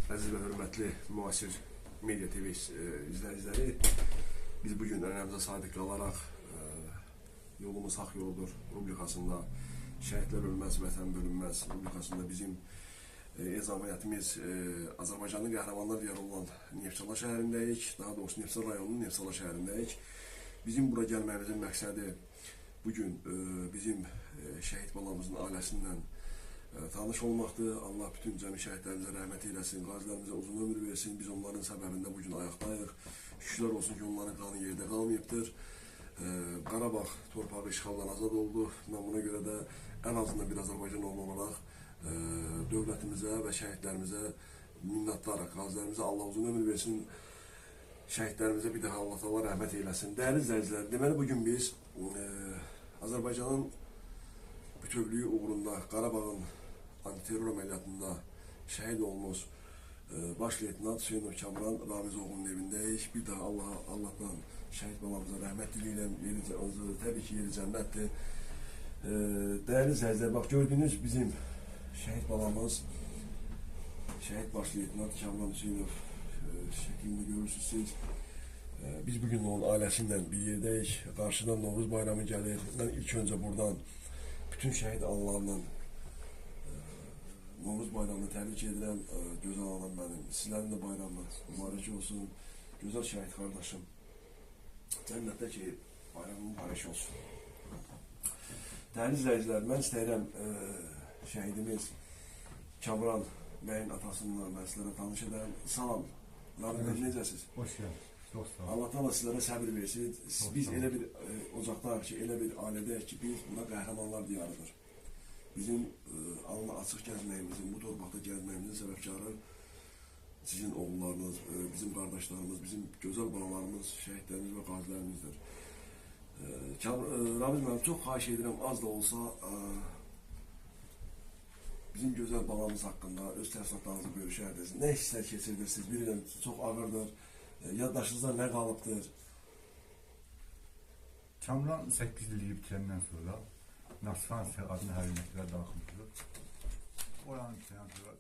Əziz və hörmətli müasir media TV izləyiciləri, biz bugün ənənəmizə sadiq qalaraq yolumuz haq yoldur rubrikasında şəhidlər ölməz, vətən bölünməz rubrikasında bizim ezamiyyətimiz Azərbaycanın qəhrəmanlar diyarı olan Neftçala şəhərindəyik, daha doğrusu Neftçala rayonunun Neftçala şəhərindəyik. Bizim bura gəlməyimizin məqsədi bugün bizim şəhid balamızın ailəsindən tanış olmaqdır. Allah bütün cəmi şəhidlərimizə rəhmət eyləsin, qazilərimizə uzun ömür versin. Biz onların səbəbində bugün ayaqdayıq. Şükürlər olsun ki, onların qanı yerdə qalmayıbdır. Qarabağ torpağı işğaldan azad oldu. Mən buna görə də ən azından bir Azərbaycan oğlu olaraq dövlətimizə və şəhidlərimizə minnətdarıq. Qazilərimizə Allah uzun ömür versin. Şəhidlərimizə bir daha Allah Allah rəhmət eyləsin. Dəyərli izləyicilər, deməli bugün biz Azərbaycanın bütövlüyü uğrunda Qarabağın antiterror əməliyyatında şəhid olmuş baş leytenant Hüseynov Kamran Ramizoğlu'nun evindəyik. Bir daha Allah'tan şəhid balamıza rəhmət diləyirəm. Təbii ki, yeri cənnətdir. Dəyərli izləyicilər, bax gördüyünüz bizim şəhid balamız, şəhid baş leytenant Kamran Hüseynov şəklində görürsünüz siz. Biz bugün onun ailəsiyle bir yerdəyik. Qarşıdan Novruz bayramı gəlir. Ben ilk önce buradan bütün şəhid analarla Novruz bayramını təbrik edirəm. Gözəl anam mənim. Sizlərin də bayramınız mübarək olsun. Gözəl şəhid qardaşım. Cənnətdə ki, bayramın mübarək olsun. Dəyərli izləyicilər, mən istəyirəm şəhidimiz Kamran bəyin atasından mən sizlərə tanış edəm. Salam. Rabbim, necəsiz? Hoş geldiniz. Çok sağ olun. Allah Allah sizlərə səbir versin. Biz elə bir ocaqdayıq ki, elə bir ailedəyik ki, biz buna qəhrəmanlar diyarıdır. Bizim alnı açıq gəzməyimizin, bu torpaqda gəzməyimizin səbəbkarı sizin oğullarınız, bizim qardaşlarımız, bizim gözəl balalarımız, şəhidlərimiz və qazilərimizdir. Ramiz mənim çox xahiş edirəm, az da olsa bizim gözəl balamız haqqında öz təəssüratlarınızı bölüşərdiniz. Nə hisslər keçirirsiniz? Bilirəm, çox ağırdır. Yaddaşınızda nə qalıbdır? Kamran 8 illiyi bitirəndən sonra Nasran adını hərbiyyətlərə daxil oldu. Oranın bitirəndən sonra